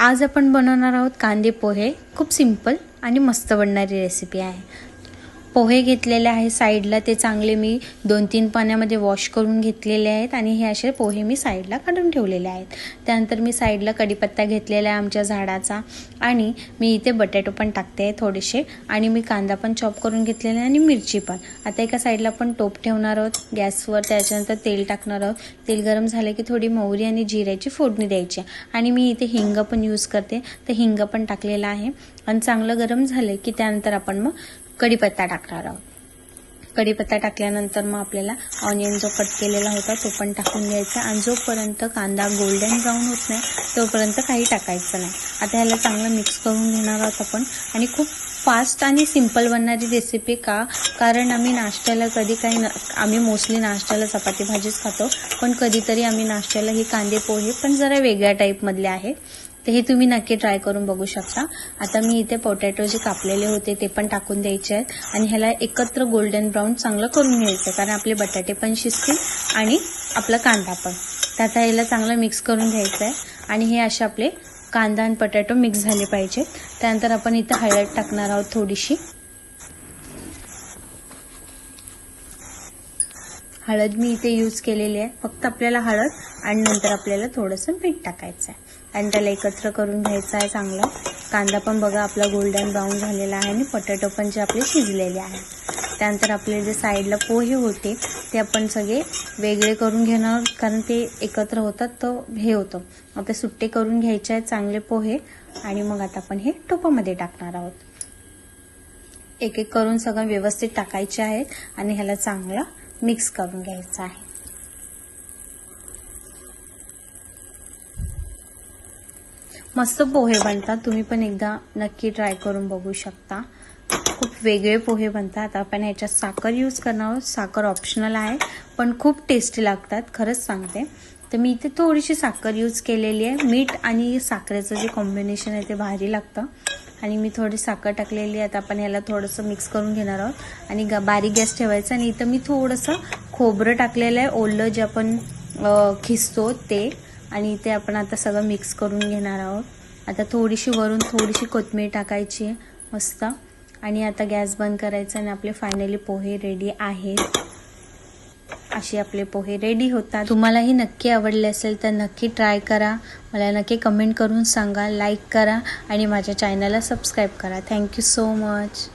आज आपण बनवणार आहोत कांदे पोहे। खूप सिंपल आणि मस्त बनणारी रेसिपी आहे। पोहे घेतलेले आहे साइडला, ते चांगले मी 2-3 पाण्यामध्ये वॉश करून घेतलेले आहेत आणि हे असे पोहे मी साइडला काढून ठेवलेले आहेत। त्यानंतर मी साइडला कढीपत्ता घेतलेला आहे आमच्या झाडाचा आणि मी इथे बटाटे पण टाकते आहे थोडेसे आणि मी कांदा पण चॉप करून घेतलेला आहे आणि मिरची पण। आता एका साइडला आपण टोप ठेवणार आहोत गॅसवर, त्याच्यानंतर तेल टाकणार आहोत। तेल गरम झाले की थोडी मोहरी आणि जिऱ्याची फोडणी द्यायची आणि मी इथे हिंग पण यूज करते, तर हिंग पण टाकलेला आहे आणि चांगलं गरम झाले की त्यानंतर आपण मग कढीपत्ता टाकणार आहोत। कढीपत्ता टाकल्यानंतर मग आपल्याला ऑनियन जो कट केलेला होता तो पण टाकून द्यायचा आणि जोपर्यंत कांदा गोल्डन ब्राउन होत नाही तोपर्यंत काही टाकायचं नाही। आता ह्याला चांगलं मिक्स करून घेणार आहोत आपण आणि खूप फास्ट आणि सिंपल बनणारी रेसिपी कारण आम्ही नाश्त्याला आम्ही मोस्टली नाश्त्याला चपाती भाजीच खातो, पण कधीतरी आम्ही नाश्त्याला ही कांदे पोहे पण जरा वेगळ्या टाईप मधले आहे, तर हे तुम्ही नक्की ट्राय करून बघू शकता। आता मी इथे पोटॅटो जे कापलेले होते ते पण टाकून द्यायचे आहेत आणि ह्याला एकत्र गोल्डन ब्राउन चांगलं करून घ्यायचं, कारण आपले बटाटे पण शिजतील आणि आपला कांदा पण। तर आता ह्याला चांगलं मिक्स करून घ्यायचं आहे आणि हे असे आपले कांदा आणि पोटॅटो मिक्स झाले पाहिजे। त्यानंतर आपण इथे हळद टाकणार आहोत थोडीशी। हळद मी इथे यूज केलेली आहे, फक्त आपल्याला हळद आणि नंतर आपल्याला थोडंसं मीठ टाकायचं आहे आणि त्याला एकत्र करून घ्यायचं आहे चांगलं। कांदा पण बघा आपला गोल्डन ब्राउन झालेला आहे आणि पोटॅटो पण जे आपले शिजलेले आहे। त्यानंतर आपले जे साईडला पोहे होते ते आपण सगळे वेगळे करून घेणार, कारण ते एकत्र होतात तर हे होतं। आता सुट्टे करून घ्यायचे आहेत चांगले पोहे आणि मग आता आपण हे टोपामध्ये टाकणार आहोत। एक एक करून सगळं व्यवस्थित टाकायचे आहेत आणि ह्याला चांगला मिक्स करून घ्यायचं आहे। मस्त पोहे बनतात, तुम्ही पण एकदा नक्की ट्राय करून बघू शकता। खूप वेगळे पोहे बनतात। आता आपण ह्याच्यात साखर यूज करणार आहोत, साखर ऑप्शनल आहे पण खूप टेस्टी लागतात, खरंच सांगते। तर मी इथे थोडीशी साखर यूज केलेली आहे। मीठ आणि साखरेचं जे कॉम्बिनेशन आहे ते भारी लागतं आणि मी थोडी साखर टाकलेली आहे। आता आपण याला थोडंसं मिक्स करून घेणार आहोत आणि बारीक गॅस ठेवायचा आणि इथं मी थोडंसं खोबरं टाकलेलं आहे, ओलं जे आपण खिसतो ते, आणि इथे आपण आता सगळं मिक्स करून घेणार आहोत। आता थोडीशी वरून थोडीशी कोथिंबीर टाकायची आहे मस्त आणि आता गॅस बंद करायचा आणि आपले फायनली पोहे रेडी आहेत। असे आपले पोहे रेडी होतात। तुम्हालाही नक्की आवडले असेल तर नक्की ट्राय करा, मला नक्की कमेंट करून सांगा, लाईक करा आणि माझ्या चॅनलला सबस्क्राईब करा। Thank you so much.